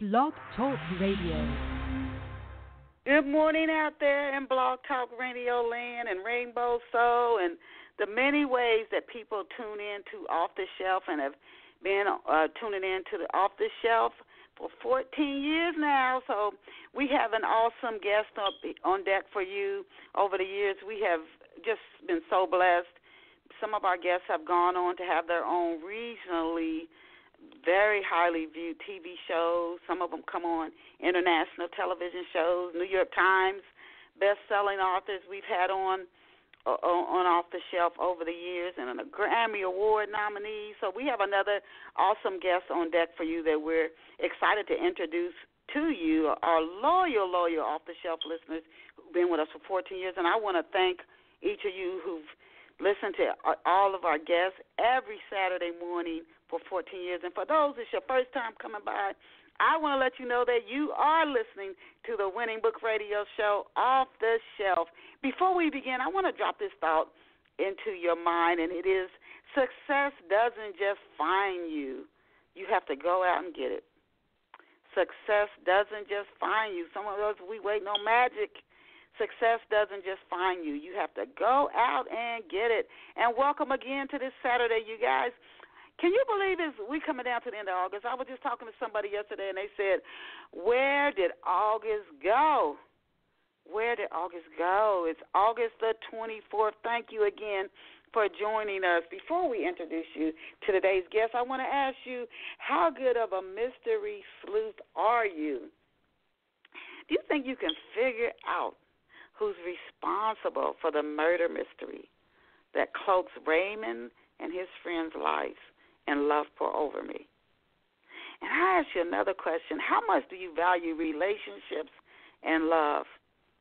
Blog Talk Radio. Good morning out there in Blog Talk Radio Land and Rainbow Soul and the many ways that people tune in to Off the Shelf and have been tuning in to the Off the Shelf for 14 years now. So we have an awesome guest on deck for you. Over the years, we have just been so blessed. Some of our guests have gone on to have their own regionally very highly viewed TV shows. Some of them come on international television shows, New York Times best-selling authors we've had on Off the Shelf over the years, and a Grammy Award nominee. So we have another awesome guest on deck for you that we're excited to introduce to you, our loyal Off the Shelf listeners who've been with us for 14 years. And I want to thank each of you who've listened to all of our guests every Saturday morning for 14 years. And for those, it's your first time coming by, I want to let you know that you are listening to the Winning Book Radio Show, Off the Shelf. Before we begin, I want to drop this thought into your mind, and it is success doesn't just find you. You have to go out and get it. Success doesn't just find you. Some of us, we waiting on magic. Success doesn't just find you. You have to go out and get it. And welcome again to this Saturday, you guys. Can you believe we coming down to the end of August? I was just talking to somebody yesterday, and they said, where did August go? Where did August go? It's August the 24th. Thank you again for joining us. Before we introduce you to today's guest, I want to ask you, how good of a mystery sleuth are you? Do you think you can figure out who's responsible for the murder mystery that cloaks Raymond and his friend's lives and love pour over me? And I ask you another question. How much do you value relationships and love?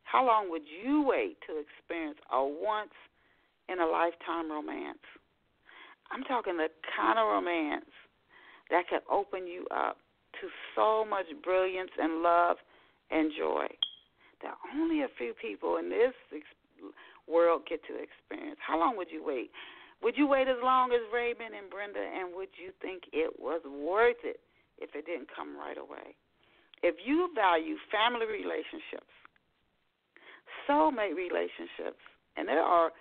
How long would you wait to experience a once-in-a-lifetime romance? I'm talking the kind of romance that can open you up to so much brilliance and love and joy that only a few people in this world get to experience. How long would you wait? Would you wait as long as Raymond and Brenda, and would you think it was worth it if it didn't come right away? If you value family relationships, soulmate relationships, and there are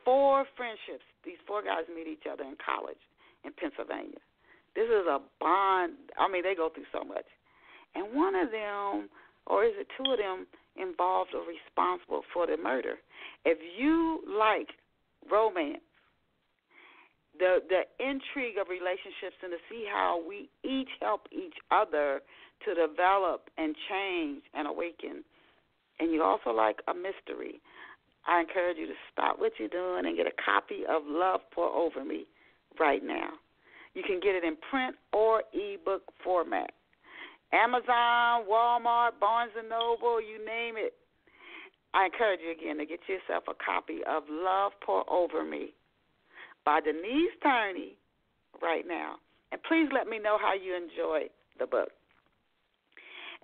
4 friendships, these 4 guys meet each other in college in Pennsylvania. This is a bond. I mean, they go through so much. And one of them, or is it 2 of them, involved or responsible for the murder. If you like romance, the intrigue of relationships, and to see how we each help each other to develop and change and awaken, and you also like a mystery, I encourage you to stop what you're doing and get a copy of Love Pour Over Me right now. You can get it in print or ebook format. Amazon, Walmart, Barnes & Noble, you name it. I encourage you again to get yourself a copy of Love Pour Over Me by Denise Turney right now. And please let me know how you enjoy the book.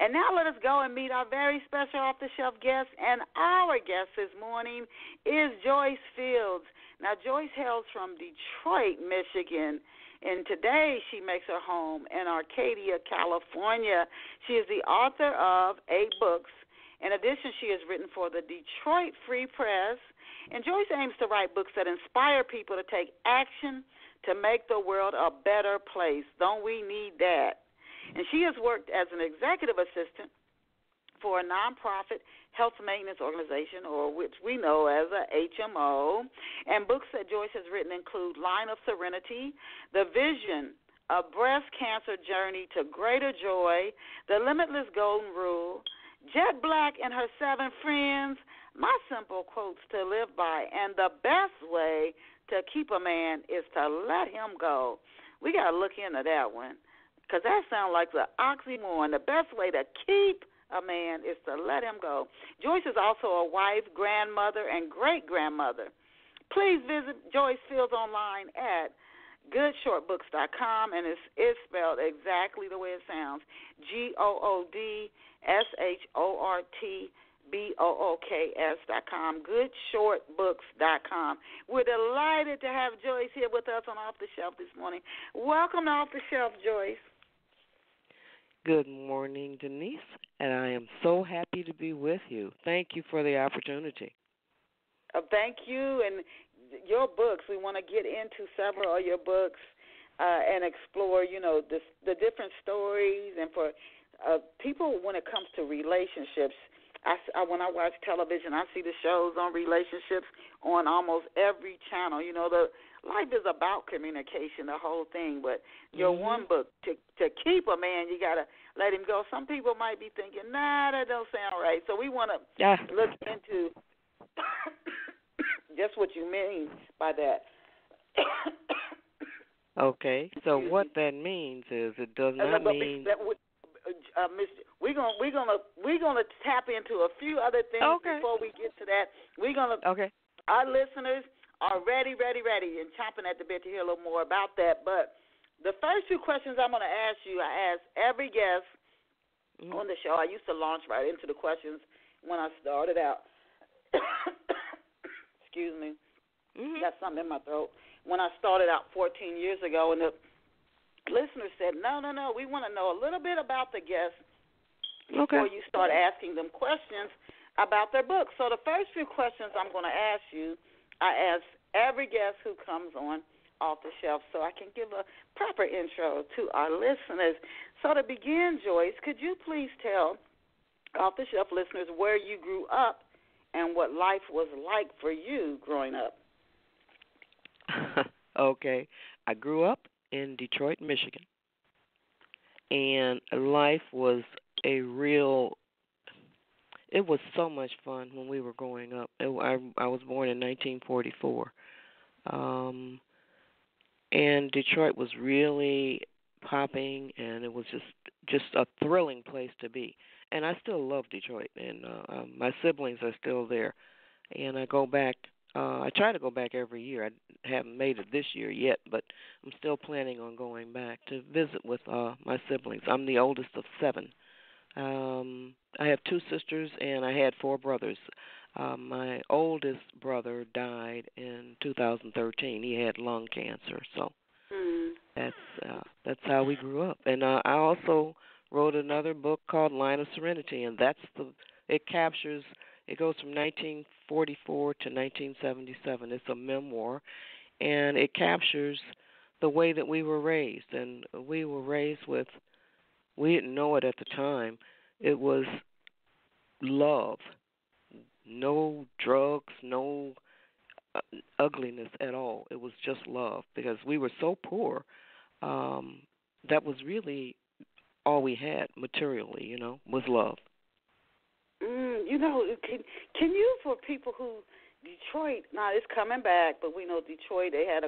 And now let us go and meet our very special off-the-shelf guest. And our guest this morning is Joyce Fields. Now, Joyce hails from Detroit, Michigan, and today she makes her home in Arcadia, California. She is the author of 8 books. In addition, she has written for the Detroit Free Press. And Joyce aims to write books that inspire people to take action to make the world a better place. Don't we need that? And she has worked as an executive assistant for a nonprofit health maintenance organization, or which we know as a HMO. And books that Joyce has written include Line of Serenity, The Vision, A Breast Cancer Journey to Greater Joy, The Limitless Golden Rule, Jet Black and Her 7 Friends, My Simple Quotes to Live By, and The Best Way to Keep a Man is to Let Him Go. We got to look into that one, because that sounds like the oxymoron. The best way to keep a man is to let him go. Joyce is also a wife, grandmother, and great-grandmother. Please visit Joyce Fields online at goodshortbooks.com, and it's spelled exactly the way it sounds, GOODSHORTBOOKS.com, goodshortbooks.com. We're delighted to have Joyce here with us on Off the Shelf this morning. Welcome to Off the Shelf, Joyce. Good morning, Denise, and I am so happy to be with you. Thank you for the opportunity. Thank you, and your books. We want to get into several of your books and explore, the different stories. And for people, when it comes to relationships, when I watch television, I see the shows on relationships on almost every channel. The life is about communication, the whole thing. But your one book, to keep a man, you gotta let him go. Some people might be thinking, nah, that don't sound right. So we want to look into just what you mean by that. Okay, so what that means is it does not mean. We're gonna tap into a few other things before we get to that. Our listeners are ready, and chomping at the bit to hear a little more about that. But the first two questions I'm gonna ask you, I ask every guest on the show. I used to launch right into the questions when I started out. Excuse me. Got something in my throat. When I started out 14 years ago, and the listeners said, no, we want to know a little bit about the guests before you start asking them questions about their books. So the first few questions I'm going to ask you, I ask every guest who comes on Off the Shelf so I can give a proper intro to our listeners. So to begin, Joyce, could you please tell Off the Shelf listeners where you grew up and what life was like for you growing up? Okay. I grew up in Detroit, Michigan, and life was it was so much fun when we were growing up. I was born in 1944, and Detroit was really popping, and it was just a thrilling place to be. And I still love Detroit, and my siblings are still there, and I go back. I try to go back every year. I haven't made it this year yet, but I'm still planning on going back to visit with my siblings. I'm the oldest of 7. I have 2 sisters, and I had 4 brothers. My oldest brother died in 2013. He had lung cancer, so that's how we grew up. And I also wrote another book called Line of Serenity, and it captures. It goes from 1944 to 1977. It's a memoir, and it captures the way that we were raised. And we were raised with, we didn't know it at the time, it was love. No drugs, no ugliness at all. It was just love because we were so poor. That was really all we had materially, was love. Can you, for people who, Detroit, now it's coming back, but we know Detroit, they had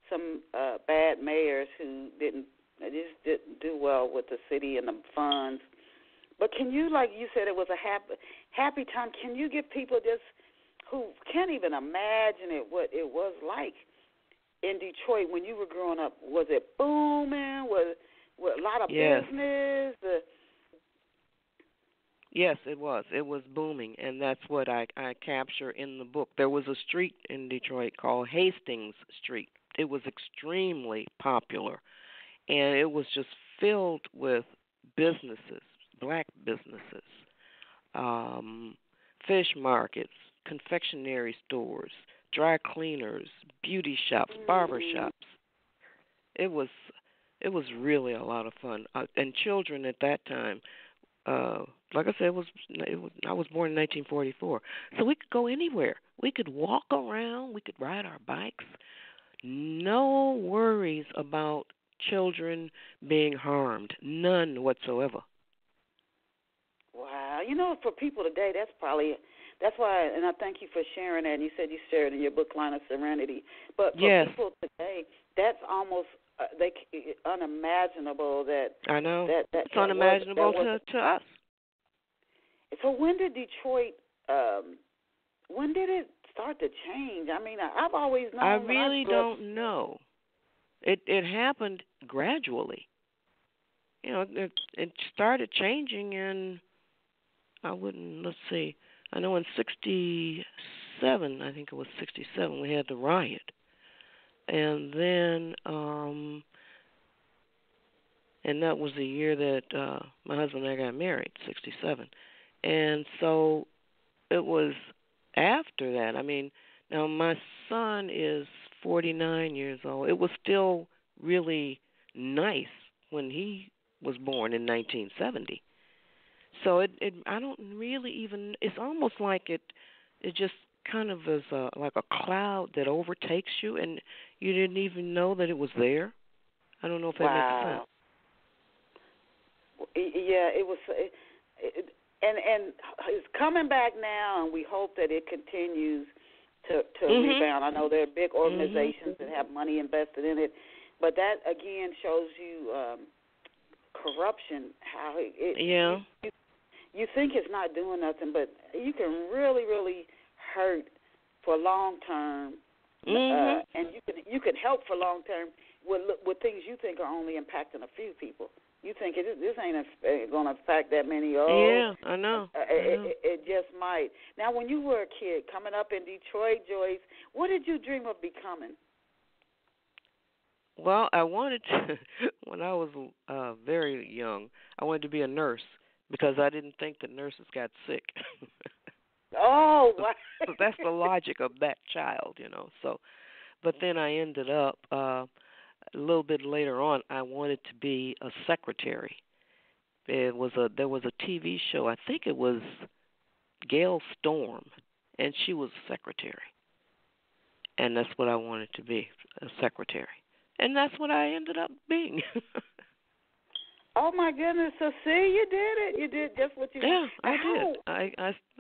some bad mayors who didn't do well with the city and the funds. But can you, like you said, it was a happy time. Can you give people just who can't even imagine what it was like in Detroit when you were growing up? Was it booming? Was a lot of business? Yes, it was. It was booming, and that's what I capture in the book. There was a street in Detroit called Hastings Street. It was extremely popular, and it was just filled with businesses, black businesses, fish markets, confectionery stores, dry cleaners, beauty shops, barber shops. It was really a lot of fun, and children at that time. Like I said, I was born in 1944, so we could go anywhere. We could walk around. We could ride our bikes. No worries about children being harmed. None whatsoever. Wow. For people today, that's why, and I thank you for sharing that. And you said you shared in your book, Line of Serenity. But for people today, that's almost unimaginable. I know. It's unimaginable to us. So when did Detroit, when did it start to change? I mean, I've always known. I really don't know. It happened gradually. It started changing in, let's see, I know in 67, I think it was 67, we had the riot. And then and that was the year that my husband and I got married, 67. And so it was after that. I mean, now my son is 49 years old. It was still really nice when he was born in 1970. So it I don't really even. It's almost like it just kind of is like a cloud that overtakes you, and you didn't even know that it was there. I don't know if that makes sense. Yeah, it was, and it's coming back now, and we hope that it continues to rebound. I know there are big organizations that have money invested in it, but that again shows you corruption. How you think it's not doing nothing, but you can really, really hurt for long term, and you can help for long term with things you think are only impacting a few people. You think this ain't going to affect that many. Yeah, I know. It just might. Now, when you were a kid coming up in Detroit, Joyce, what did you dream of becoming? Well, I wanted to, when I was very young, I wanted to be a nurse because I didn't think that nurses got sick. Oh, wow. So that's the logic of that child, So, but then I ended up a little bit later on. I wanted to be a secretary. There was a TV show. I think it was Gail Storm, and she was a secretary, and that's what I wanted to be, a secretary, and that's what I ended up being. Oh my goodness! So see, you did it. You did just what you. Yeah, I did.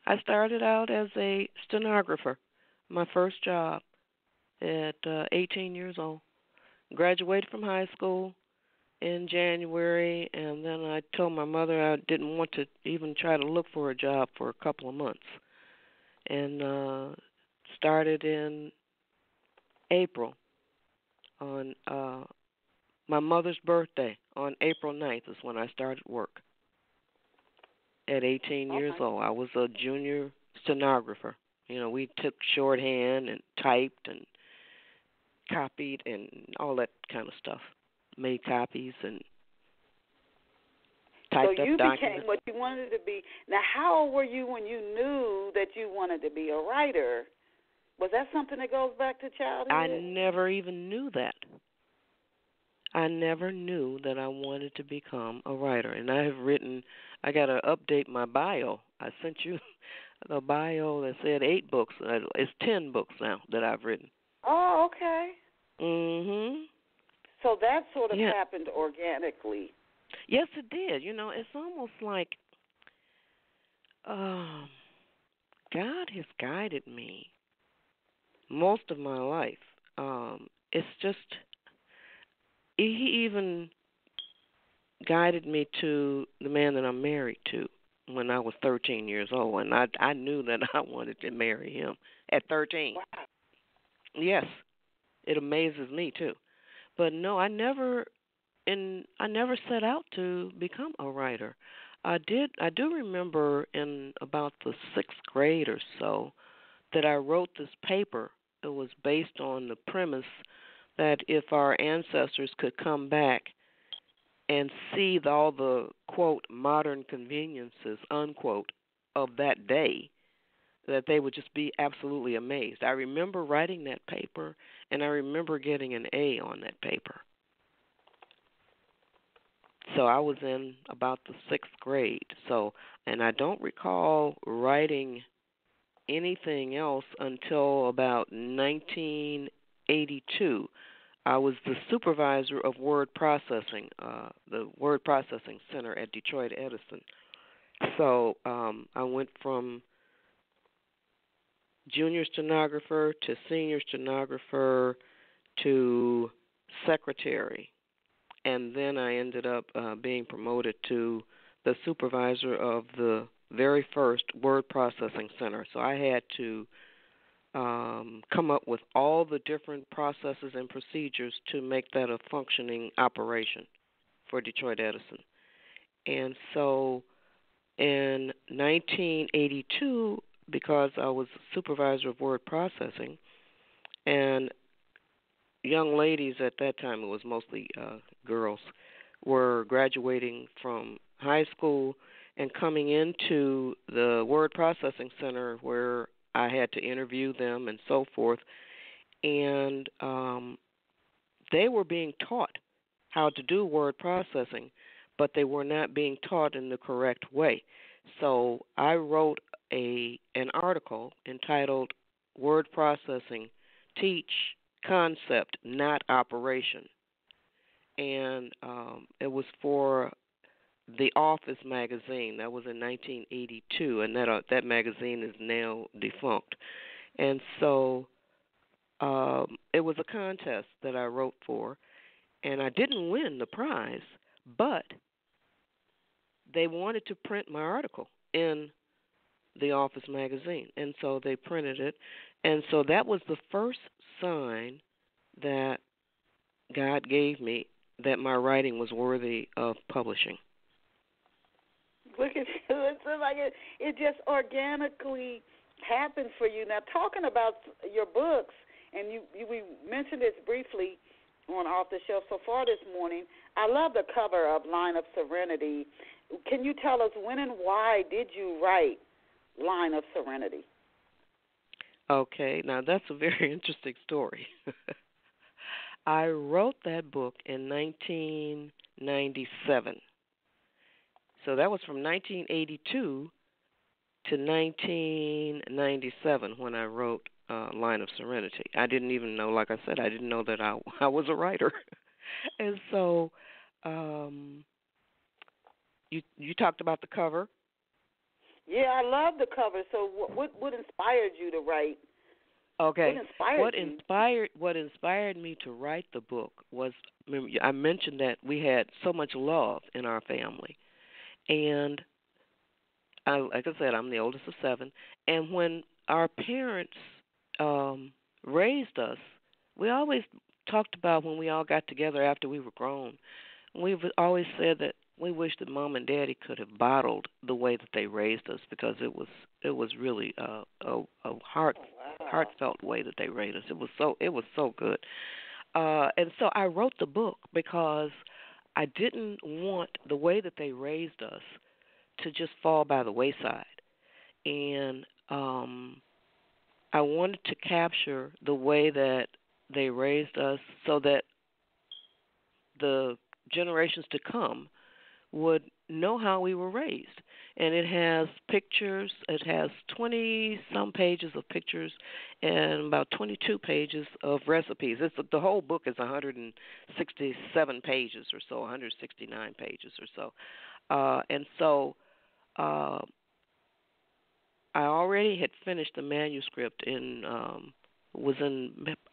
I started out as a stenographer, my first job at 18 years old. Graduated from high school in January, and then I told my mother I didn't want to even try to look for a job for a couple of months, and started in April on my mother's birthday. On April 9th is when I started work. At 18 years old, I was a junior stenographer. We took shorthand and typed and copied and all that kind of stuff. Made copies and typed up documents. So you became what you wanted to be. Now, how old were you when you knew that you wanted to be a writer? Was that something that goes back to childhood? I never even knew that. I never knew that I wanted to become a writer. And I got to update my bio. I sent you the bio that said 8 books. It's 10 books now that I've written. Oh, okay. Mm-hmm. So that sort of happened organically. Yes, it did. It's almost like God has guided me most of my life. It's just, he even guided me to the man that I'm married to when I was 13 years old, and I knew that I wanted to marry him at 13. Wow. Yes, it amazes me too. But no, I never set out to become a writer. I do remember in about the 6th grade or so that I wrote this paper. It was based on the premise that if our ancestors could come back and see all the, quote, modern conveniences, unquote, of that day, that they would just be absolutely amazed. I remember writing that paper, and I remember getting an A on that paper. So I was in about the 6th grade. And I don't recall writing anything else until about 1982. I was the supervisor of word processing, the word processing center at Detroit Edison. So I went from junior stenographer to senior stenographer to secretary. And then I ended up being promoted to the supervisor of the very first word processing center. So I had to come up with all the different processes and procedures to make that a functioning operation for Detroit Edison. And so in 1982, because I was supervisor of word processing, and young ladies at that time, it was mostly girls, were graduating from high school and coming into the word processing center where I had to interview them and so forth. And they were being taught how to do word processing, but they were not being taught in the correct way. So I wrote an article entitled Word Processing, Teach Concept, Not Operation. And it was for the Office magazine. That was in 1982, and that magazine is now defunct. And so it was a contest that I wrote for, and I didn't win the prize, but they wanted to print my article in the Office magazine, and so they printed it. And so that was the first sign that God gave me that my writing was worthy of publishing. Look at you. It's like it just organically happened for you. Now, talking about your books, and we mentioned this briefly on Off the Shelf so far this morning. I love the cover of Line of Serenity. Can you tell us when and why did you write Line of Serenity? Okay, now that's a very interesting story. I wrote that book in 1997. So that was from 1982 to 1997 when I wrote Line of Serenity. I didn't even know, like I said, I didn't know that I was a writer. And so you talked about the cover. Yeah, I love the cover. So what inspired you to write? Okay. What inspired me to write the book was, I mentioned that we had so much love in our family. And like I said, I'm the oldest of 7. And when our parents raised us, we always talked about when we all got together after we were grown. We've always said that we wish that Mom and Daddy could have bottled the way that they raised us, because it was really a heartfelt way that they raised us. It was so good. And so I wrote the book because I didn't want the way that they raised us to just fall by the wayside. And I wanted to capture the way that they raised us so that the generations to come would know how we were raised. And it has pictures. It has 20-some pages of pictures and about 22 pages of recipes. The whole book is 167 pages or so, 169 pages or so. And so I already had finished the manuscript I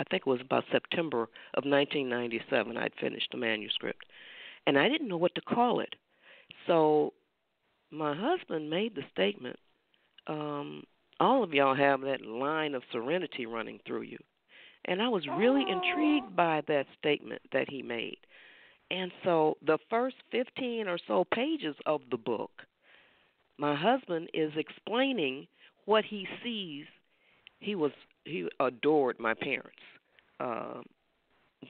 think it was about September of 1997. I'd finished the manuscript. And I didn't know what to call it. So my husband made the statement, all of y'all have that line of serenity running through you. And I was really intrigued by that statement that he made. And so the first 15 or so pages of the book, my husband is explaining what he sees. He adored my parents.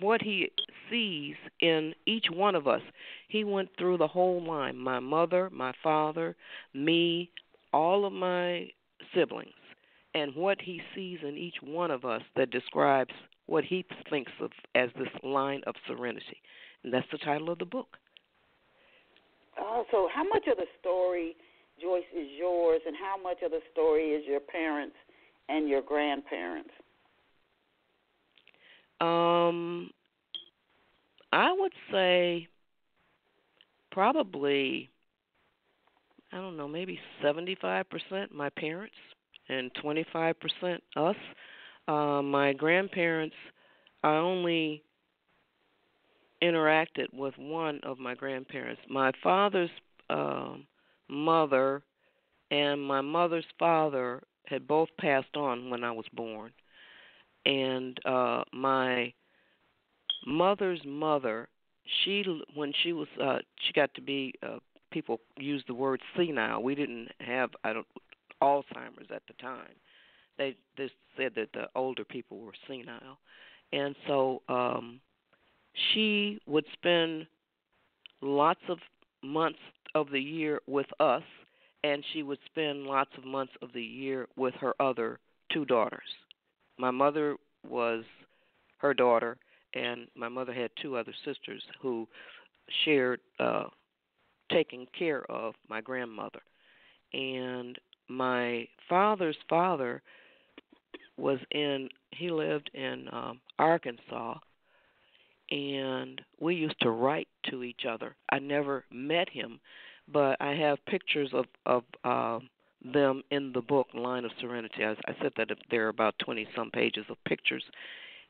What he sees in each one of us. He went through the whole line, my mother, my father, me, all of my siblings, and what he sees in each one of us that describes what he thinks of as this line of serenity. And that's the title of the book. Oh, so how much of the story, Joyce, is yours, and how much of the story is your parents and your grandparents? I would say probably, I don't know, maybe 75% my parents and 25% us. My grandparents, I only interacted with one of my grandparents. My father's mother and my mother's father had both passed on when I was born. And my mother's mother, she got to be, people use the word senile. We didn't have Alzheimer's at the time. They said that the older people were senile. And so she would spend lots of months of the year with us, and she would spend lots of months of the year with her other two daughters. My mother was her daughter, and my mother had two other sisters who shared taking care of my grandmother. And my father's father he lived in Arkansas, and we used to write to each other. I never met him, but I have pictures of them in the book, Line of Serenity. I said that there are about 20-some pages of pictures.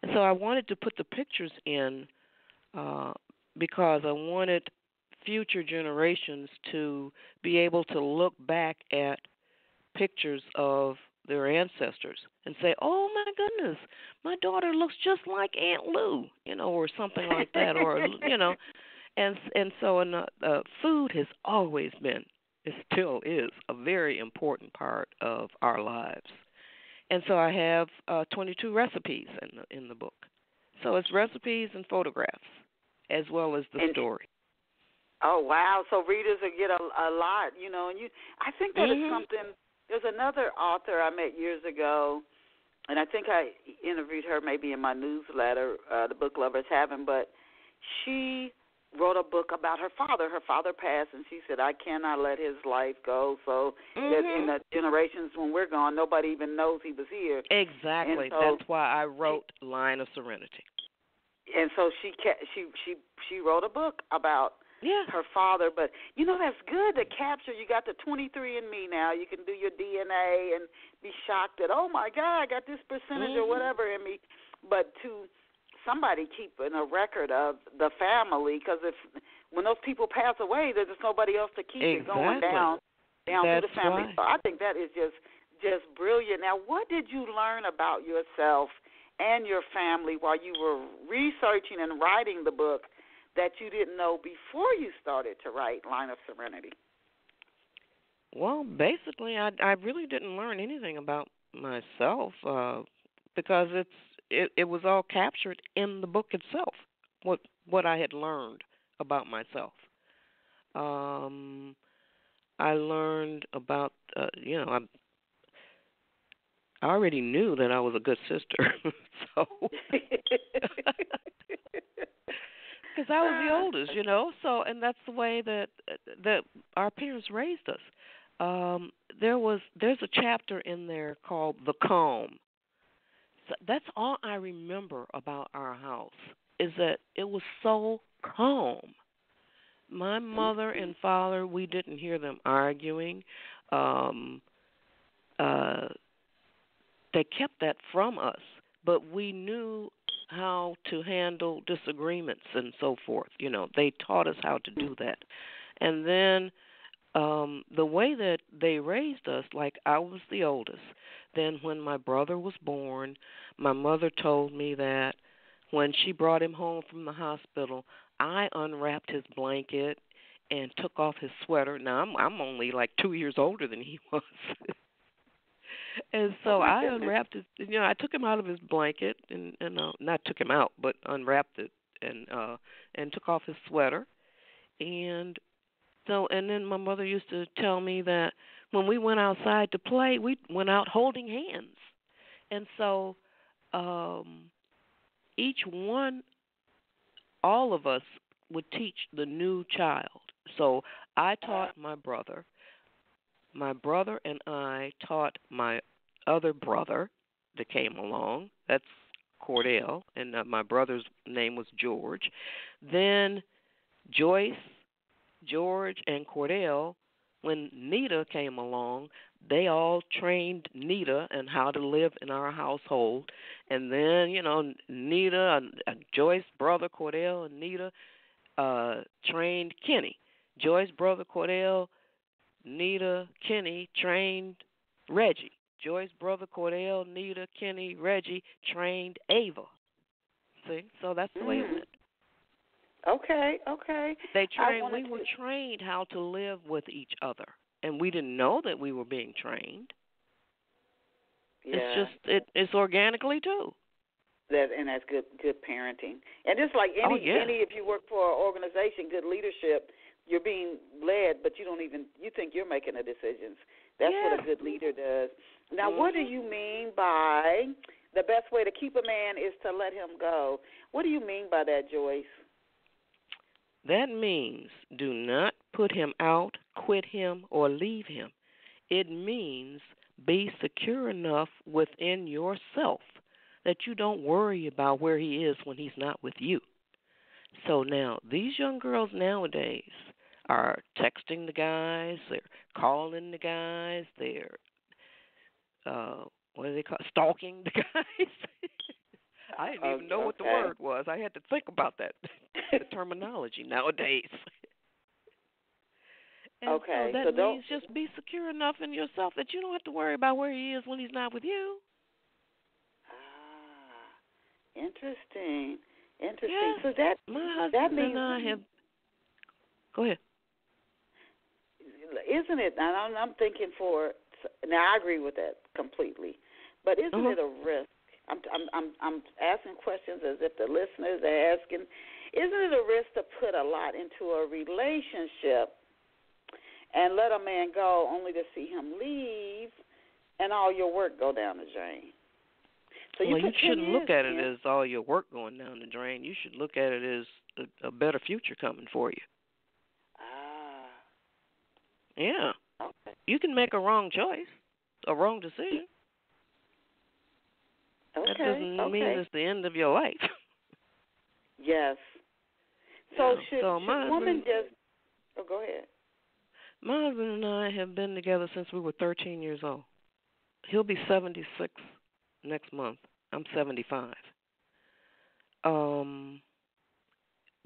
And so I wanted to put the pictures in because I wanted future generations to be able to look back at pictures of their ancestors and say, "Oh my goodness, my daughter looks just like Aunt Lou," or something like that, or and so food has always been, it still is, a very important part of our lives. And so I have 22 recipes in the book. So it's recipes and photographs as well as the story. Oh wow! So readers will get a lot, and I think that is something. There's another author I met years ago, and I think I interviewed her maybe in my newsletter, The Book Lovers Haven, but she wrote a book about her father. Her father passed, and she said, "I cannot let his life go, so that in the generations when we're gone, nobody even knows he was here." Exactly. So that's why I wrote Line of Serenity. And so she wrote a book about her father, but that's good to capture. You got the 23andMe now. You can do your DNA and be shocked that, oh my God, I got this percentage or whatever in me. But to somebody keeping a record of the family, because when those people pass away, there's just nobody else to keep it going down through the family. Right. So I think that is just brilliant. Now, what did you learn about yourself and your family while you were researching and writing the book that you didn't know before you started to write Line of Serenity? Well, basically, I really didn't learn anything about myself because it was all captured in the book itself. What I had learned about myself. I learned about I already knew that I was a good sister, so. Because I was the oldest, so, and that's the way that our parents raised us. There's a chapter in there called The Calm. So that's all I remember about our house, is that it was so calm. My mother and father, we didn't hear them arguing. They kept that from us, but we knew how to handle disagreements and so forth. They taught us how to do that. And then the way that they raised us, like I was the oldest. Then when my brother was born, my mother told me that when she brought him home from the hospital, I unwrapped his blanket and took off his sweater. Now, I'm only like 2 years older than he was. And so I unwrapped it. I took him out of his blanket and not took him out, but unwrapped it and took off his sweater. And then my mother used to tell me that when we went outside to play, we went out holding hands. And so all of us would teach the new child. So I taught my brother. My brother and I taught my other brother that came along. That's Cordell, and my brother's name was George. Then Joyce, George, and Cordell, when Nita came along, they all trained Nita on how to live in our household. And then, Nita, Joyce's brother Cordell, and Nita trained Kenny. Joyce's brother Cordell, Nita, Kenny trained Reggie. Joyce's brother Cordell, Nita, Kenny, Reggie trained Ava. See? So that's the way it went. Okay. We were trained how to live with each other, and we didn't know that we were being trained. Yeah. It's organically too. And that's good parenting. And just like any if you work for an organization, good leadership, you're being led, but you think you're making the decisions. That's what a good leader does. Now, what do you mean by the best way to keep a man is to let him go? What do you mean by that, Joyce? That means do not put him out, quit him, or leave him. It means be secure enough within yourself that you don't worry about where he is when he's not with you. So now, these young girls nowadays are texting the guys, they're calling the guys, they're, what do they call it? Stalking the guys. I didn't even know what the word was. I had to think about that, the terminology nowadays. And so that means just be secure enough in yourself that you don't have to worry about where he is when he's not with you. Interesting. Yeah. So my husband means and I have. Go ahead. Isn't it? And I'm thinking now. I agree with that completely, but isn't it a risk? I'm asking questions as if the listeners are asking. Isn't it a risk to put a lot into a relationship and let a man go only to see him leave and all your work go down the drain? So you shouldn't look at it as all your work going down the drain. You should look at it as a better future coming for you. Yeah. Okay. You can make a wrong choice, a wrong decision. Okay. That doesn't mean it's the end of your life. Yes. So should my women just... Oh, go ahead. My husband and I have been together since we were 13 years old. He'll be 76 next month. I'm 75.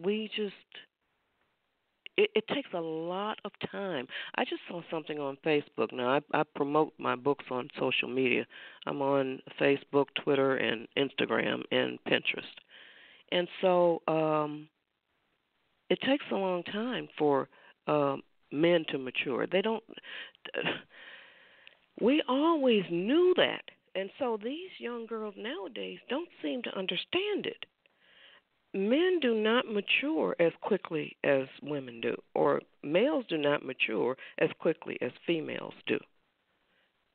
We just... It takes a lot of time. I just saw something on Facebook. Now, I promote my books on social media. I'm on Facebook, Twitter, and Instagram, and Pinterest. And so it takes a long time for men to mature. They don't... We always knew that. And so these young girls nowadays don't seem to understand it. Men do not mature as quickly as women do, or males do not mature as quickly as females do.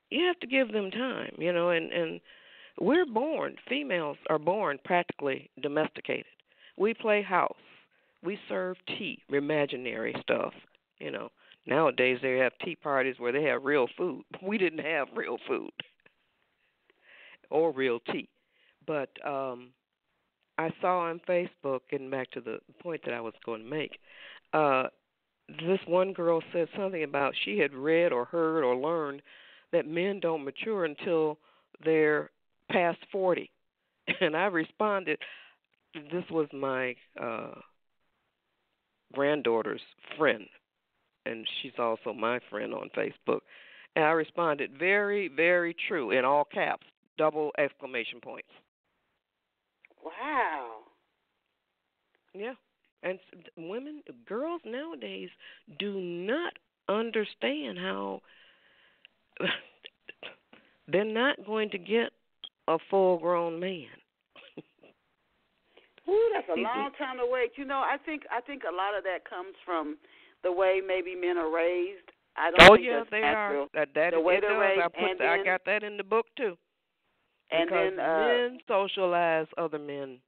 You have to give them time, and we're born, females are born practically domesticated. We play house. We serve tea, imaginary stuff, Nowadays they have tea parties where they have real food. We didn't have real food or real tea. But I saw on Facebook, getting back to the point that I was going to make, this one girl said something about she had read or heard or learned that men don't mature until they're past 40. And I responded, this was my granddaughter's friend, and she's also my friend on Facebook. And I responded, very, very true, in all caps, double exclamation points. Wow. Yeah. And girls nowadays do not understand how they're not going to get a full-grown man. Ooh, that's a long time to wait. I think a lot of that comes from the way maybe men are raised. I don't think that's they natural. are. The way they're raised. I got that in the book too. Because men socialize other men.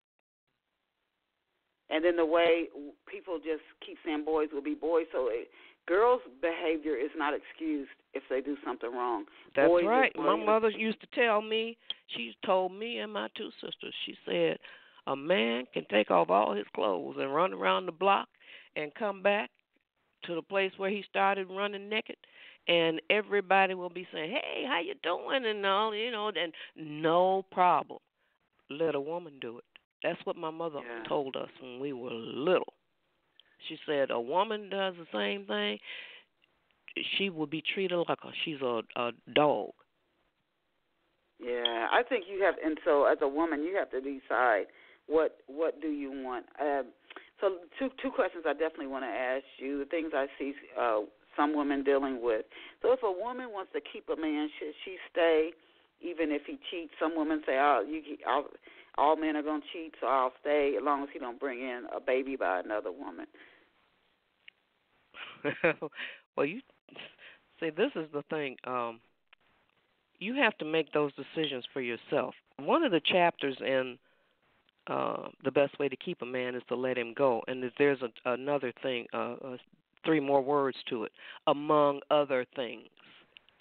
And then the way people just keep saying boys will be boys, so girls' behavior is not excused if they do something wrong. That's boys right. My mother used to tell me, she told me and my two sisters, she said, a man can take off all his clothes and run around the block and come back to the place where he started running naked, and everybody will be saying, hey, how you doing, and all, and no problem. Let a woman do it. That's what my mother told us when we were little. She said a woman does the same thing, she will be treated like she's a dog. Yeah, I think you have, and so as a woman, you have to decide what do you want. So two questions I definitely want to ask you, the things I see some women dealing with. So if a woman wants to keep a man, should she stay even if he cheats? Some women say, all men are going to cheat, so I'll stay as long as he don't bring in a baby by another woman. Well, you see, this is the thing. You have to make those decisions for yourself. One of the chapters in The Best Way to Keep a Man is to Let Him Go, and there's another thing, 3 more words to it, among other things.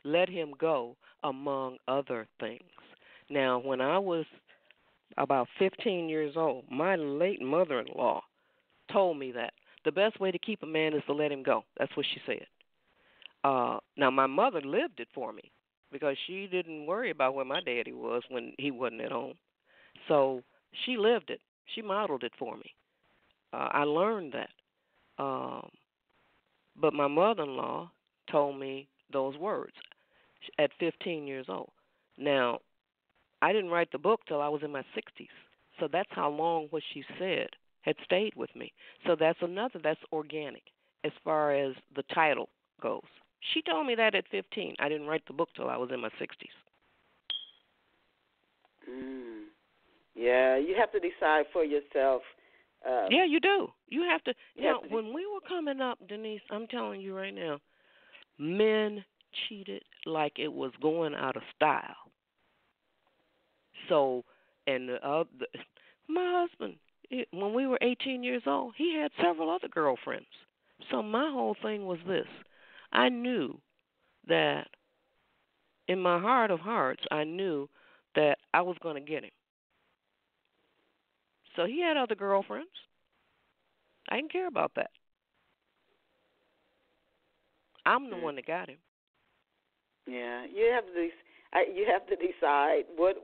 Let him go, among other things. Now, when I was about 15 years old, my late mother-in-law told me that the best way to keep a man is to let him go. That's what she said. Now, my mother lived it for me because she didn't worry about where my daddy was when he wasn't at home. So she lived it. She modeled it for me. I learned that. But my mother-in-law told me those words at 15 years old. Now, I didn't write the book till I was in my 60s. So that's how long what she said had stayed with me. So that's organic as far as the title goes. She told me that at 15. I didn't write the book till I was in my 60s. Yeah, you have to decide for yourself. Yeah, you do. You have to. When we were coming up, Denise, I'm telling you right now, men cheated like it was going out of style. So, and my husband, when we were 18 years old, he had several other girlfriends. So my whole thing was this. I knew that in my heart of hearts, I knew that I was going to get him. So he had other girlfriends. I didn't care about that. I'm the one that got him. Yeah, you have to decide what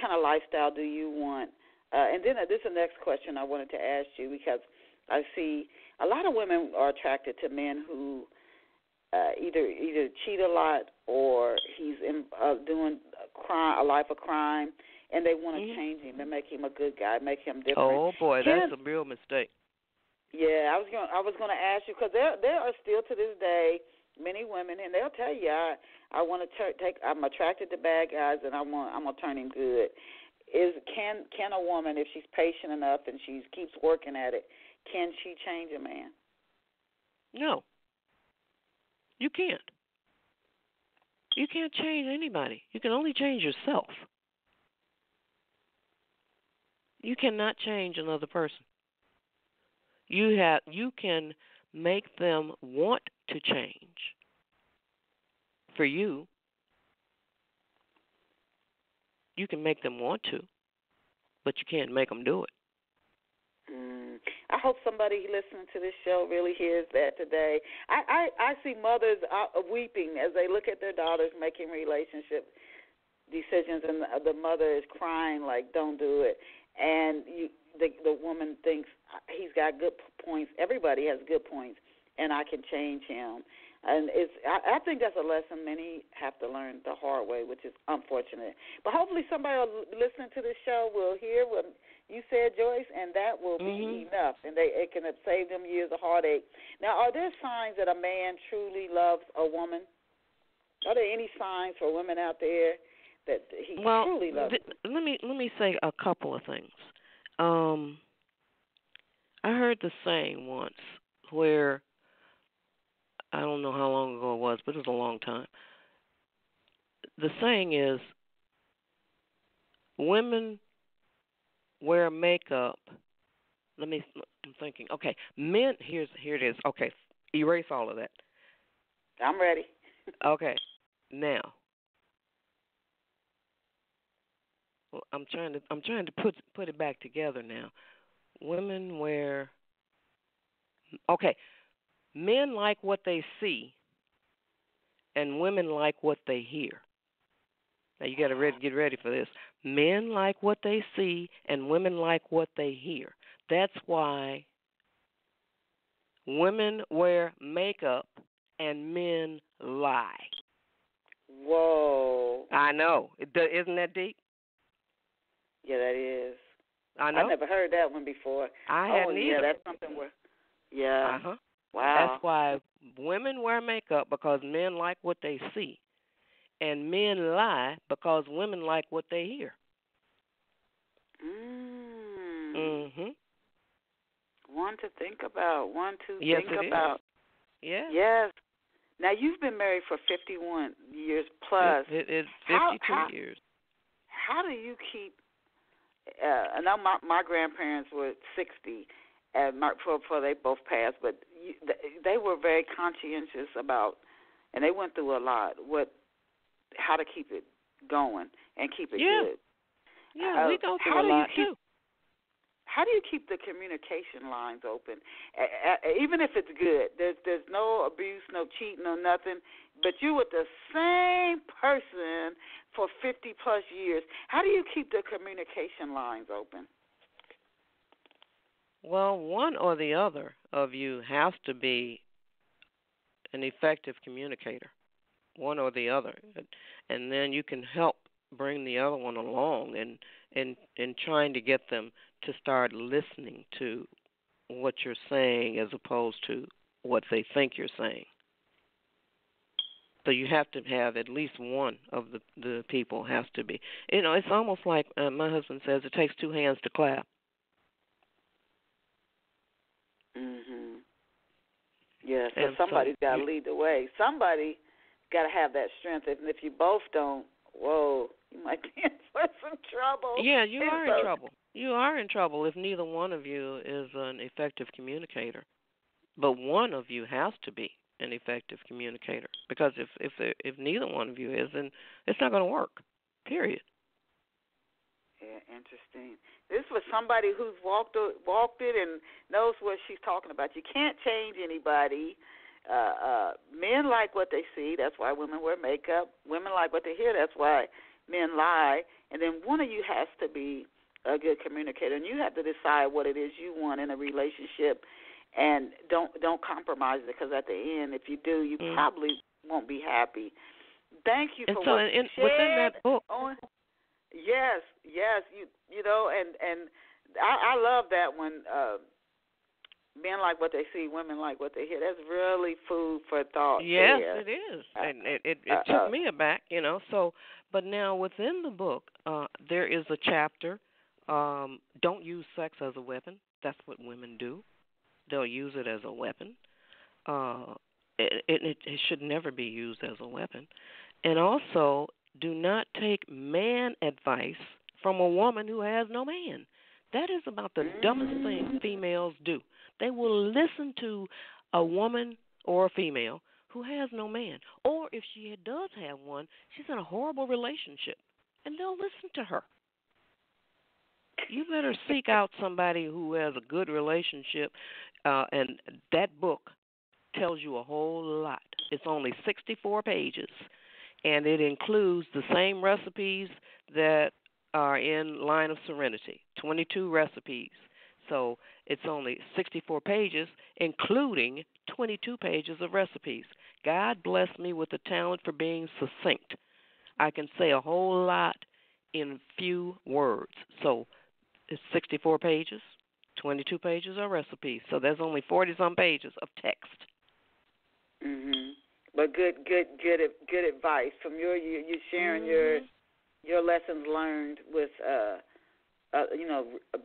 kind of lifestyle do you want. And then this is the next question I wanted to ask you, because I see a lot of women are attracted to men who either cheat a lot or he's doing a life of crime, and they want to change him and make him a good guy, make him different. Oh boy, that's a real mistake. Yeah, I was going to ask you, because there are still to this day many women, and they'll tell you, I want to I'm attracted to bad guys, and I'm gonna turn him good. Can a woman, if she's patient enough and she keeps working at it, can she change a man? No, you can't. You can't change anybody. You can only change yourself. You cannot change another person. You can make them want to change for you. You can make them want to, but you can't make them do it. I hope somebody listening to this show really hears that today. I see mothers weeping as they look at their daughters making relationship decisions, and the mother is crying like, don't do it. And the woman thinks he's got good points. Everybody has good points, and I can change him. And I think that's a lesson many have to learn the hard way, which is unfortunate. But hopefully somebody listening to this show will hear what you said, Joyce, and that will be enough, and it can have saved them years of heartache. Now, are there signs that a man truly loves a woman? Are there any signs for women out there that he truly loves them? Let me say a couple of things. I heard the saying once where, I don't know how long ago it was, but it was a long time. The saying is, women wear makeup. I'm thinking. Okay, men. Here it is. Okay, erase all of that. I'm ready. Okay, now. Well, I'm trying to put it back together now. Women wear. Okay, men like what they see, and women like what they hear. Now you got to get ready for this. Men like what they see, and women like what they hear. That's why women wear makeup and men lie. Whoa! I know. Isn't that deep? Yeah, that is. I know. I never heard that one before. I hadn't either. Yeah, that's something where. Yeah. Uh-huh. Wow. That's why women wear makeup, because men like what they see. And men lie because women like what they hear. Mhm. One to think about. One to Yes, think it about. is. Yeah. Yes. Now you've been married for 51 years plus. It's How 52 years. how do you keep? I know my grandparents were 60, and before they both passed, but they were very conscientious about, and they went through a lot. How to keep it going and keep it Yeah. good. Yeah, we go through a lot too. How do you keep the communication lines open, even if it's good? There's no abuse, no cheating, no nothing. But you're with the same person for 50 plus years. How do you keep the communication lines open? Well, one or the other of you has to be an effective communicator. One or the other, and then you can help bring the other one along and trying to get them to start listening to what you're saying as opposed to what they think you're saying. So you have to have at least one of the people has to be. It's almost like my husband says, it takes two hands to clap. Mhm. Yeah, so And somebody's got to lead the way. Somebody got to have that strength. And if you both don't, whoa, you might be in for some trouble. Yeah, you are in trouble. You are in trouble if neither one of you is an effective communicator. But one of you has to be an effective communicator, because if neither one of you is, then it's not going to work. Period. Yeah, interesting. This was somebody who's walked it and knows what she's talking about. You can't change anybody. Men like what they see. That's why women wear makeup. Women like what they hear. That's why men lie. And then one of you has to be a good communicator, and you have to decide what it is you want in a relationship, and don't compromise it, because at the end, if you do, you probably won't be happy. Thank you for what you shared. Within that book. Yes, you know, and I love that when men like what they see, women like what they hear. That's really food for thought. Yes, there. it is, and it took me aback, So, but now within the book, there is a chapter. Don't use sex as a weapon. That's what women do. They'll use it as a weapon. It should never be used as a weapon. And also, do not take man advice from a woman who has no man. That is about the dumbest thing females do. They will listen to a woman or a female who has no man. Or if she does have one, she's in a horrible relationship, and they'll listen to her. You better seek out somebody who has a good relationship, and that book tells you a whole lot. It's only 64 pages, and it includes the same recipes that are in Line of Serenity, 22 recipes. So it's only 64 pages, including 22 pages of recipes. God blessed me with the talent for being succinct. I can say a whole lot in few words. So it's 64 pages, 22 pages are recipes. So there's only 40-some pages of text. Mhm. But good advice from you sharing your lessons learned with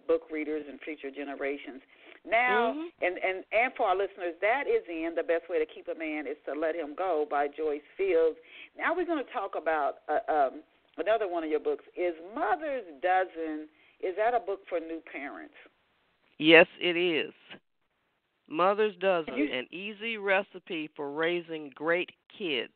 book readers and future generations. Now, and for our listeners, that is in The Best Way to Keep a Man is to Let Him Go by Joyce Fields. Now we're going to talk about another one of your books. Is Mother's Dozen? Is that a book for new parents? Yes, it is. Mother's Dozen, an easy recipe for raising great kids.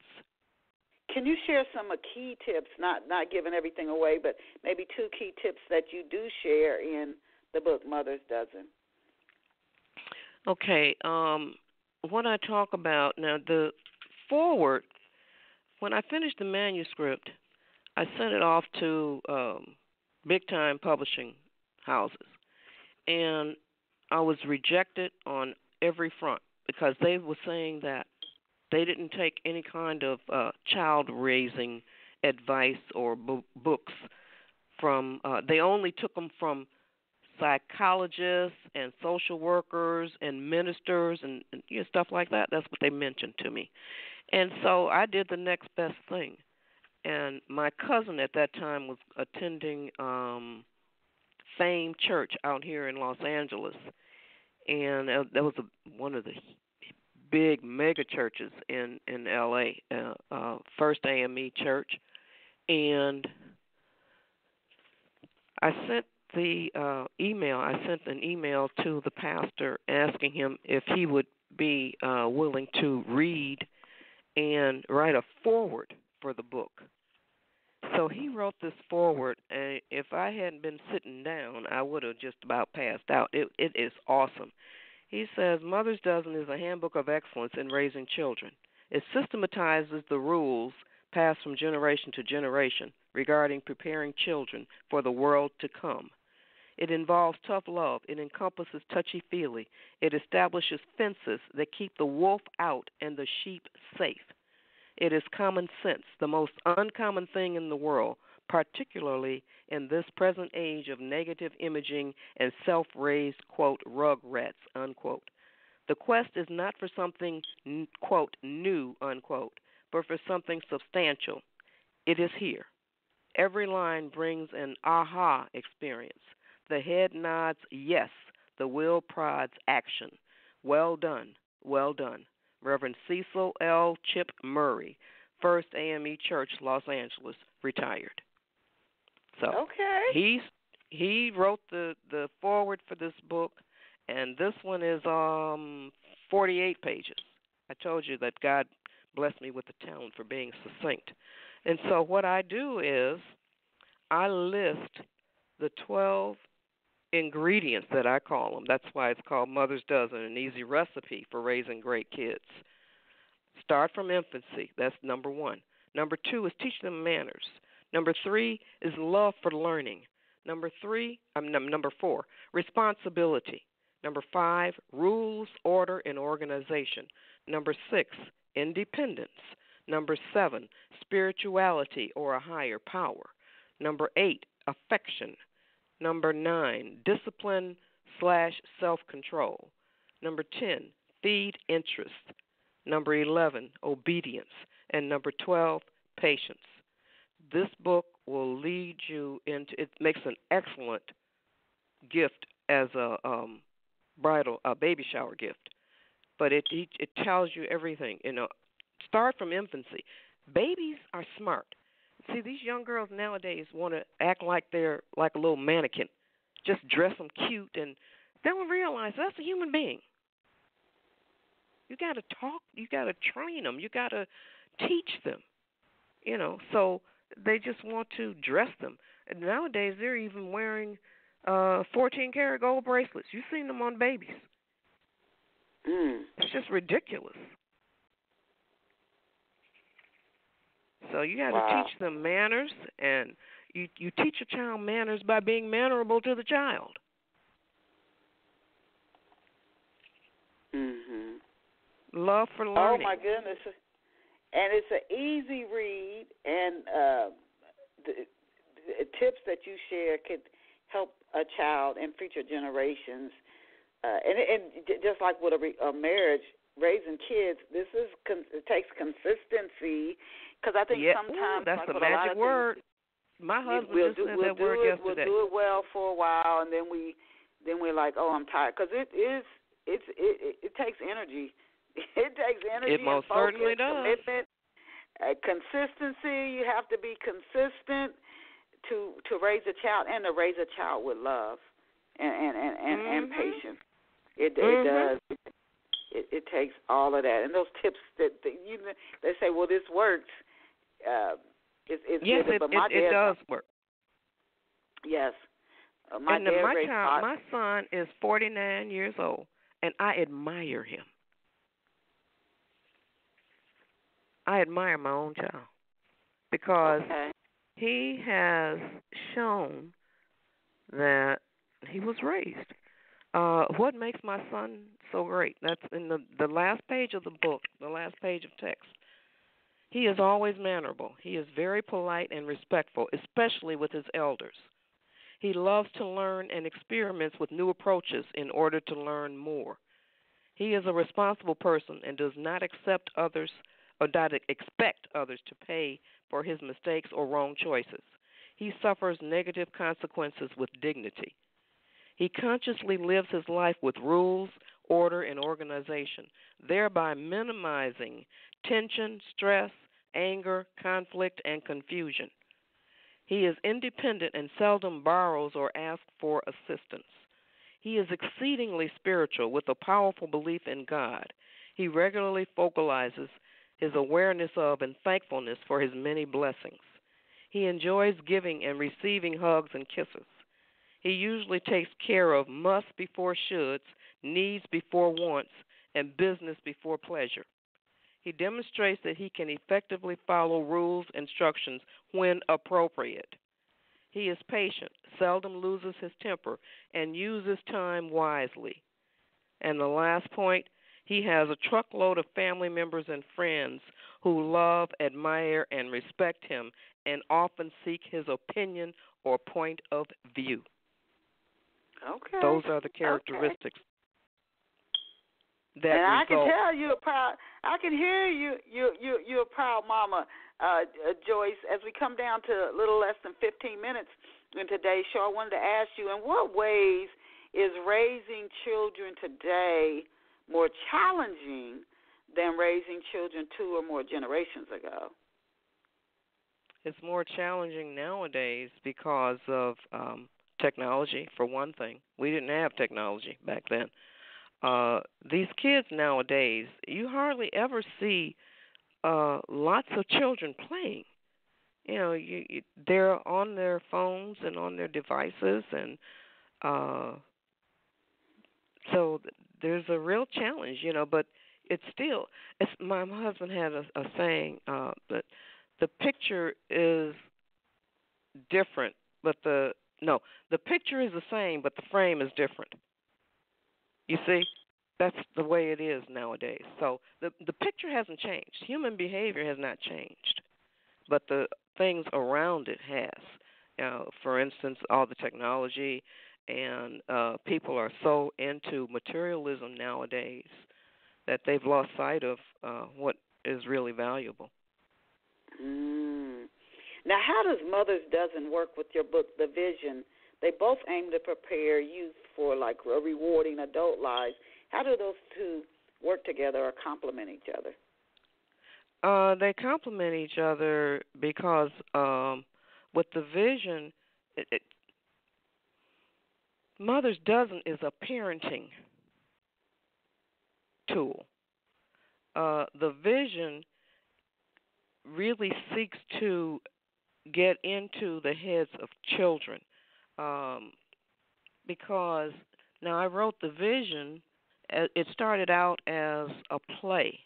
Can you share some key tips, not giving everything away, but maybe 2 key tips that you do share in the book Mother's Dozen? Okay, what I talk about now, the forward, when I finished the manuscript, I sent it off to big-time publishing houses, and I was rejected on every front because they were saying that they didn't take any kind of child-raising advice or books from, they only took them from psychologists and social workers and ministers and stuff like that. That's what they mentioned to me. And so I did the next best thing. And my cousin at that time was attending famed church out here in Los Angeles, and that was one of the big mega churches in L.A., First AME Church, and I sent an email to the pastor asking him if he would be willing to read and write a foreword for the book. So he wrote this foreword, and if I hadn't been sitting down, I would have just about passed out. It is awesome. He says, Mother's Dozen is a handbook of excellence in raising children. It systematizes the rules passed from generation to generation regarding preparing children for the world to come. It involves tough love. It encompasses touchy-feely. It establishes fences that keep the wolf out and the sheep safe. It is common sense, the most uncommon thing in the world, particularly in this present age of negative imaging and self-raised, quote, rugrats, unquote. The quest is not for something, quote, new, unquote, but for something substantial. It is here. Every line brings an aha experience. The head nods yes, the will prods action. Well done, well done. Reverend Cecil L. Chip Murray, First AME Church, Los Angeles, retired. So okay. he wrote the foreword for this book, and this one is 48 pages. I told you that God blessed me with the talent for being succinct. And so what I do is I list the 12 ingredients that I call them. That's why it's called Mother's Dozen, an easy recipe for raising great kids. Start from infancy. That's number 1. Number 2 is teach them manners. Number 3 is love for learning. Number 4, responsibility. Number 5, rules, order, and organization. Number 6, independence. Number 7, spirituality or a higher power. Number 8, affection. Number 9, discipline/self-control. Number 10, feed interest. Number 11, obedience. And number 12, patience. This book will lead you into, it makes an excellent gift as a baby shower gift. But it tells you everything. Start from infancy. Babies are smart. See, these young girls nowadays want to act like they're like a little mannequin. Just dress them cute, and they don't realize that's a human being. You got to talk. You got to train them. You got to teach them. So they just want to dress them. And nowadays, they're even wearing 14-karat gold bracelets. You've seen them on babies. It's just ridiculous. So you got to teach them manners, and you teach a child manners by being mannerable to the child. Mhm. Love for learning. Oh my goodness! And it's an easy read, and the tips that you share could help a child in future generations. And just like with a marriage, raising kids, it takes consistency. Because I think sometimes that's like the magic word. My husband just said that word yesterday. We'll do it well for a while, and then we're like, oh, I'm tired. Because it takes energy. It takes energy. It most and focus, certainly does. Commitment, consistency. You have to be consistent to raise a child, and to raise a child with love and patience. It does. It takes all of that, and those tips that they say, well, this works. Yes, good, but it does work. Yes, my son is 49 years old, and I admire him. I admire my own child because he has shown that he was raised. What makes my son so great? That's in the last page of the book, the last page of text. He is always mannerable. He is very polite and respectful, especially with his elders. He loves to learn and experiments with new approaches in order to learn more. He is a responsible person and does not expect others to pay for his mistakes or wrong choices. He suffers negative consequences with dignity. He consciously lives his life with rules, order, and organization, thereby minimizing tension, stress, anger, conflict, and confusion. He is independent and seldom borrows or asks for assistance. He is exceedingly spiritual with a powerful belief in God. He regularly focalizes his awareness of and thankfulness for his many blessings. He enjoys giving and receiving hugs and kisses. He usually takes care of musts before shoulds, needs before wants, and business before pleasure. He demonstrates that he can effectively follow rules, instructions when appropriate. He is patient, seldom loses his temper, and uses time wisely. And the last point, he has a truckload of family members and friends who love, admire, and respect him and often seek his opinion or point of view. Okay. Those are the characteristics that and I result. can tell you're proud. I can hear you're a proud mama, Joyce. As we come down to a little less than 15 minutes in today's show, I wanted to ask you, in what ways is raising children today more challenging than raising children 2 or more generations ago? It's more challenging nowadays because of technology, for one thing. We didn't have technology back then. These kids nowadays, you hardly ever see lots of children playing. You know, they're on their phones and on their devices, and so there's a real challenge, you know. But it's still, my husband had a saying that the picture is different, but the picture is the same, but the frame is different. You see, that's the way it is nowadays. So the picture hasn't changed. Human behavior has not changed, but the things around it has. For instance, all the technology, and people are so into materialism nowadays that they've lost sight of what is really valuable. Now, how does Mother's Dozen work with your book, The Vision? They both aim to prepare youth for, like, a rewarding adult lives. How do those two work together or complement each other? They complement each other because with The Vision, Mother's Dozen is a parenting tool. The Vision really seeks to get into the heads of children. Because now I wrote The Vision, it started out as a play,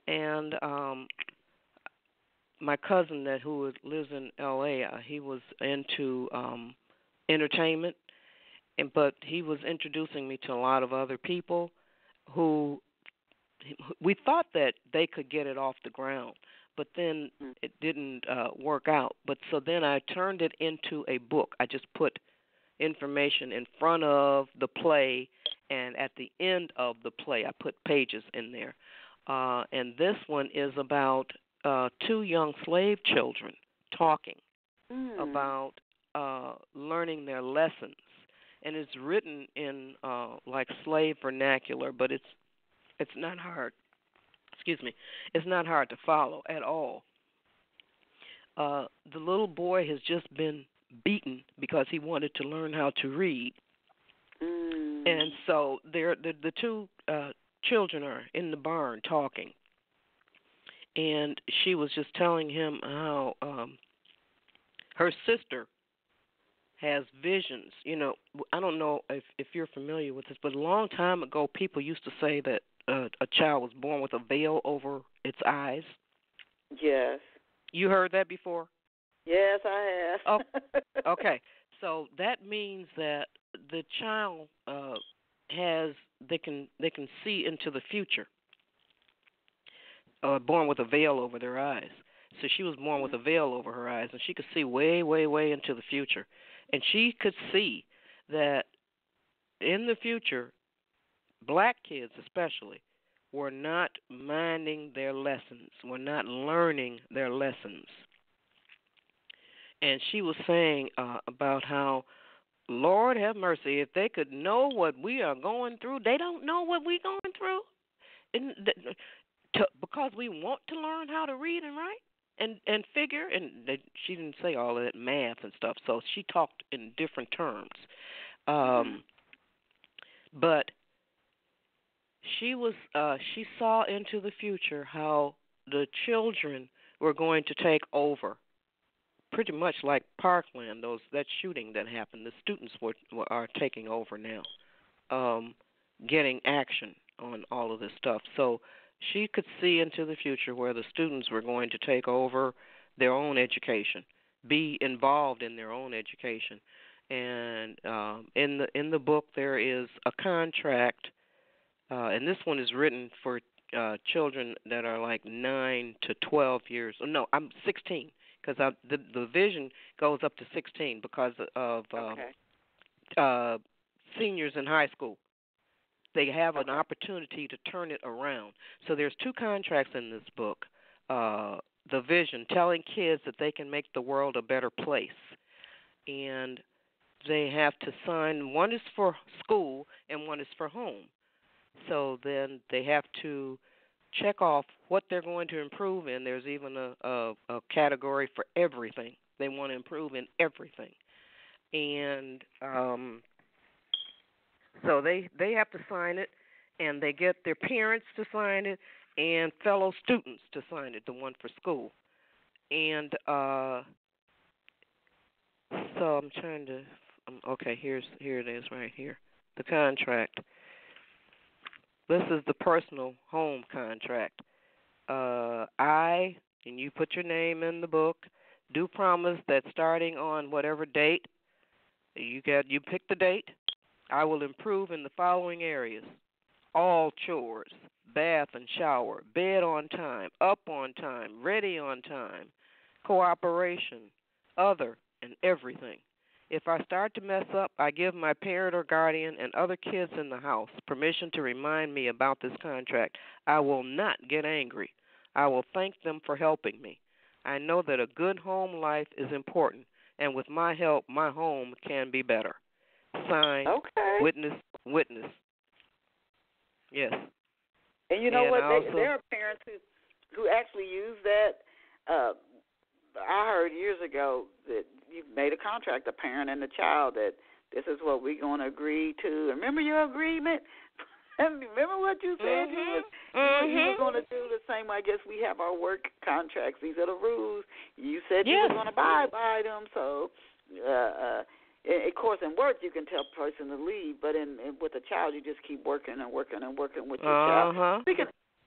and my cousin who lives in L.A., he was into entertainment, but he was introducing me to a lot of other people who we thought that they could get it off the ground, but then it didn't work out. But so then I turned it into a book. I just put information in front of the play, and at the end of the play I put pages in there. And this one is about 2 young slave children talking about learning their lessons. And it's written in like slave vernacular, but it's not hard. Excuse me. It's not hard to follow at all. The little boy has just been beaten because he wanted to learn how to read. And so the 2 children are in the barn talking. And she was just telling him how her sister has visions. You know, I don't know if you're familiar with this, but a long time ago people used to say that a child was born with a veil over its eyes. Yes. You heard that before? Yes, I have. Oh, okay. So that means that the child they can see into the future. Born with a veil over their eyes. So she was born with a veil over her eyes, and she could see way, way, way into the future. And she could see that in the future, black kids especially were not minding their lessons, were not learning their lessons. And she was saying about how Lord have mercy. If they could know what we are going through, they don't know what we're going through. And because we want to learn how to read and write and figure, and she didn't say all of that math and stuff, so she talked in different terms. But she saw into the future how the children were going to take over, pretty much like Parkland, that shooting that happened. The students are taking over now, getting action on all of this stuff. So she could see into the future where the students were going to take over their own education, be involved in their own education. And in the book there is a contract, and this one is written for children that are like 9 to 12 years. Oh, no, I'm 16 because the vision goes up to 16 because of seniors in high school. They have an opportunity to turn it around. So there's 2 contracts in this book. The vision, telling kids that they can make the world a better place. And they have to sign, one is for school and one is for home. So then they have to check off what they're going to improve in. There's even a category for everything. They want to improve in everything. And so they have to sign it, and they get their parents to sign it and fellow students to sign it, the one for school. And so I'm trying to, okay, here it is right here, the contract. This is the personal home contract. And you put your name in the book, do promise that starting on whatever date, you pick the date, I will improve in the following areas: all chores, bath and shower, bed on time, up on time, ready on time, cooperation, other, and everything. If I start to mess up, I give my parent or guardian and other kids in the house permission to remind me about this contract. I will not get angry. I will thank them for helping me. I know that a good home life is important, and with my help, my home can be better. Signed, witness. Yes. And you know what? There are parents who actually use that. I heard years ago that you made a contract, a parent and the child, that this is what we're going to agree to. Remember your agreement? Remember what you said? You were going to do the same. I guess we have our work contracts. These are the rules. You said you were going to abide by them. So, of course, in work you can tell a person to leave, but with a child you just keep working and working and working with your child.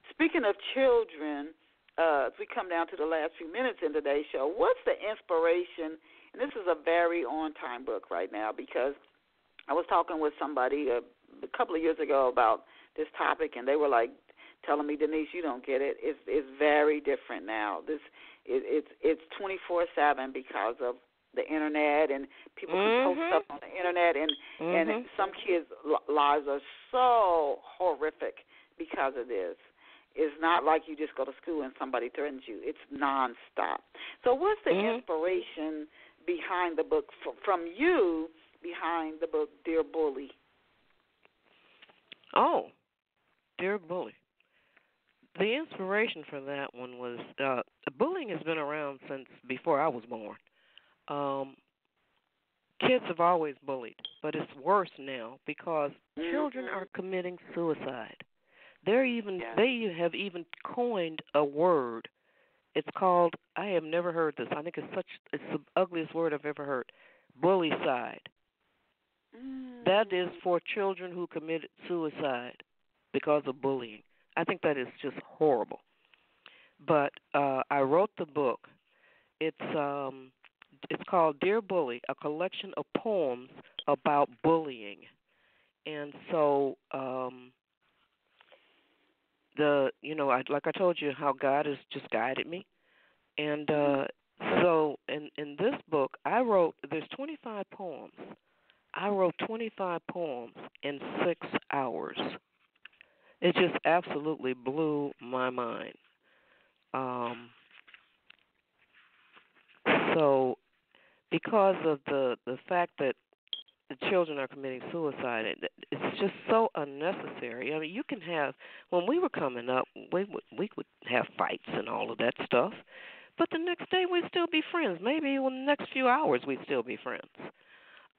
Speaking of children, as we come down to the last few minutes in today's show, what's the inspiration? And this is a very on-time book right now, because I was talking with somebody a couple of years ago about this topic, and they were like telling me, Denise, you don't get it. It's very different now. It's 24/7 because of the internet, and people can post stuff on the internet, and some kids' lives are so horrific because of this. It's not like you just go to school and somebody threatens you. It's nonstop. So what's the inspiration behind the book, from you, behind the book, Dear Bully? Oh, Dear Bully. The inspiration for that one was bullying has been around since before I was born. Kids have always bullied, but it's worse now because children are committing suicide. They have even coined a word. It's called, I have never heard this. I think it's the ugliest word I've ever heard. Bullycide. That is for children who committed suicide because of bullying. I think that is just horrible. But I wrote the book. It's called Dear Bully, a collection of poems about bullying. And so like I told you, how God has just guided me. And so in this book, there's 25 poems. I wrote 25 poems in 6 hours. It just absolutely blew my mind. So because of the fact that the children are committing suicide. It's just so unnecessary. I mean, you can have, when we were coming up, we would have fights and all of that stuff, but the next day we'd still be friends. Maybe in the next few hours we'd still be friends.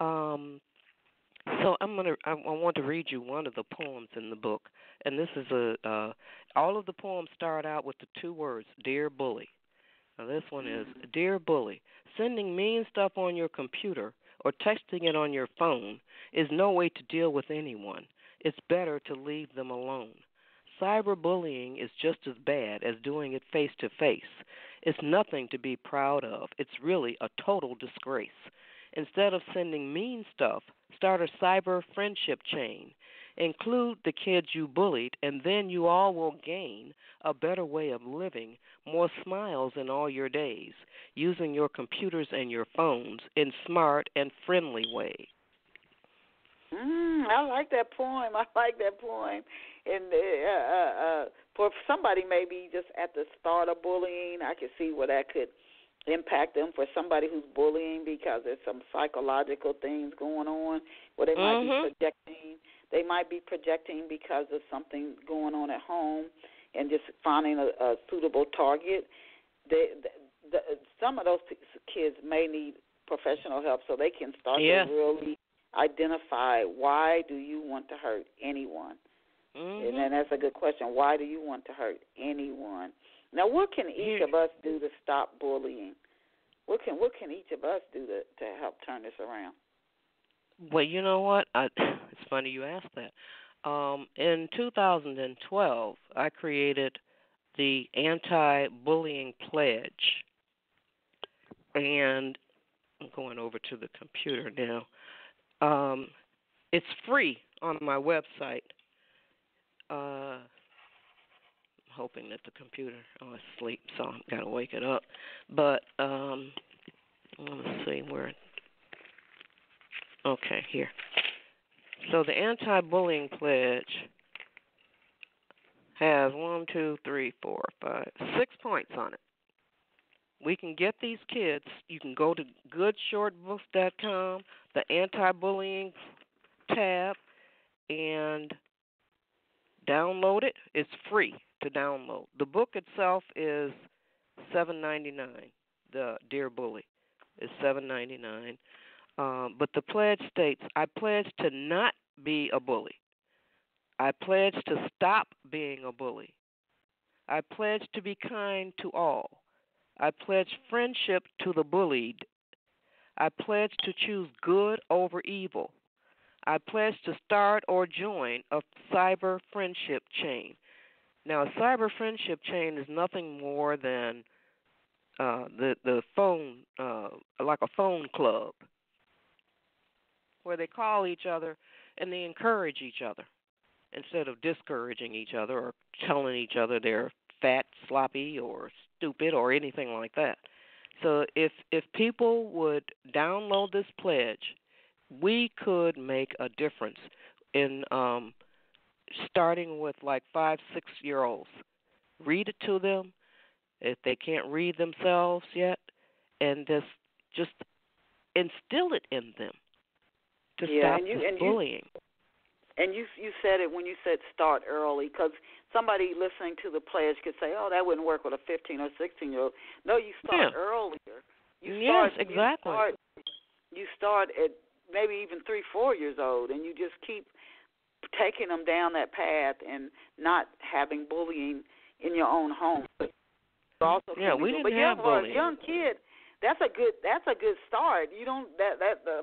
So I want to read you one of the poems in the book, and this is all of the poems start out with the two words, "Dear Bully." Now this one is, "Dear Bully, sending mean stuff on your computer or texting it on your phone is no way to deal with anyone. It's better to leave them alone. Cyberbullying is just as bad as doing it face to face. It's nothing to be proud of. It's really a total disgrace. Instead of sending mean stuff, start a cyber friendship chain. Include the kids you bullied, and then you all will gain a better way of living, more smiles in all your days, using your computers and your phones in smart and friendly ways." I like that poem. And for somebody maybe just at the start of bullying, I could see where that could impact them. For somebody who's bullying because there's some psychological things going on where they might be projecting. They might be projecting because of something going on at home and just finding a suitable target. Some of those kids may need professional help so they can start to really identify, why do you want to hurt anyone? And then that's a good question. Why do you want to hurt anyone? Now, what can each of us do to stop bullying? What can each of us do to help turn this around? Well, you know what? It's funny you asked that. In 2012, I created the Anti-Bullying Pledge, and I'm going over to the computer now. It's free on my website. I'm hoping that the computer is asleep, so I've got to wake it up. But let's see where. Okay, here. So the Anti-Bullying Pledge has 6 points on it. We can get these kids. You can go to goodshortbooks.com, the anti-bullying tab, and download it. It's free to download. The book itself is $7.99. The Dear Bully is $7.99. But the pledge states, I pledge to not be a bully. I pledge to stop being a bully. I pledge to be kind to all. I pledge friendship to the bullied. I pledge to choose good over evil. I pledge to start or join a cyber friendship chain. Now, a cyber friendship chain is nothing more than the phone, like a phone club, where they call each other and they encourage each other instead of discouraging each other or telling each other they're fat, sloppy, or stupid, or anything like that. So if people would download this pledge, we could make a difference in starting with like 5, 6-year-olds. Read it to them if they can't read themselves yet, and just instill it in them to stop this bullying. And you said it when you said start early, because somebody listening to the pledge could say, oh, that wouldn't work with a 15 or 16-year-old. No, you start earlier. Exactly. You start at maybe even 3, 4 years old, and you just keep taking them down that path and not having bullying in your own home. But we didn't have bullying. For a young kid, that's a good start. You don't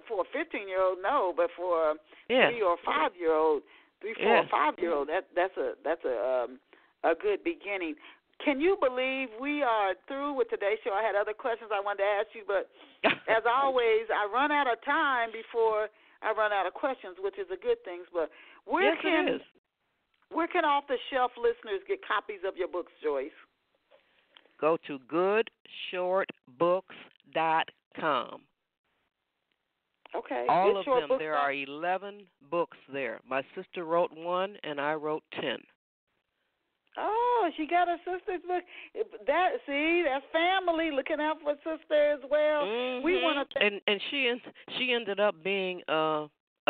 for a 15-year-old, no, but for a 3 or 5-year-old, 3, 4 or 5-year-old, that's a good beginning. Can you believe we are through with today's show? I had other questions I wanted to ask you, but as always, I run out of time before I run out of questions, which is a good thing. But where can off-the-shelf listeners get copies of your books, Joyce? Go to goodshortbooks.com. Okay. All of them. There are 11 books there. My sister wrote one, and I wrote 10. Oh, she got her sister's book. That's family looking out for sister as well. Mm-hmm. We want to. And she ended up being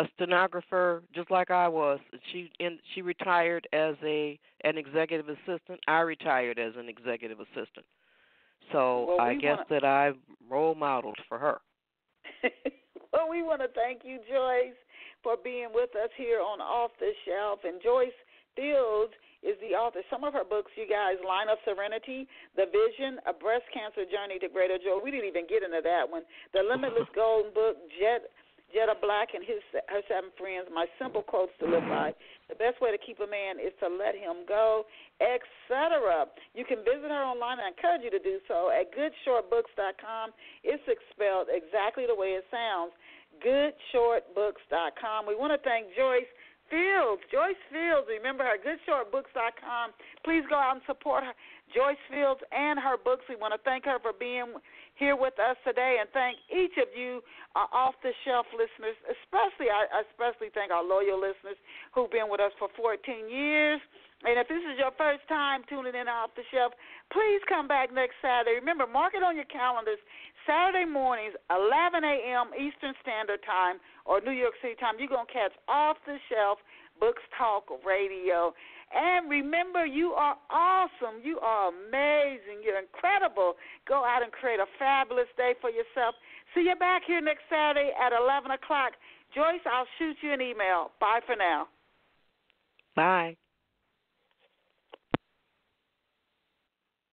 a stenographer just like I was. She retired as an executive assistant. I retired as an executive assistant. So I guess that I role modeled for her. Well, we want to thank you, Joyce, for being with us here on Off the Shelf. And Joyce Fields is the author. Some of her books, you guys, Line of Serenity, The Vision, A Breast Cancer Journey to Greater Joy. We didn't even get into that one. The Limitless Golden Book, Jetta Black and her 7 friends, My Simple Quotes to Live By. The best way to keep a man is to let him go, etc. You can visit her online. I encourage you to do so at goodshortbooks.com. It's spelled exactly the way it sounds, goodshortbooks.com. We want to thank Joyce Fields. Remember her, goodshortbooks.com. Please go out and support her, Joyce Fields, and her books. We want to thank her for being here with us today, and thank each of you off-the-shelf listeners. I especially thank our loyal listeners who've been with us for 14 years. And if this is your first time tuning in Off the Shelf, please come back next Saturday. Remember, mark it on your calendars. Saturday mornings, 11 a.m. Eastern Standard Time or New York City time, you're going to catch Off the Shelf Books Talk Radio. And remember, you are awesome. You are amazing. You're incredible. Go out and create a fabulous day for yourself. See you back here next Saturday at 11 o'clock. Joyce, I'll shoot you an email. Bye for now. Bye.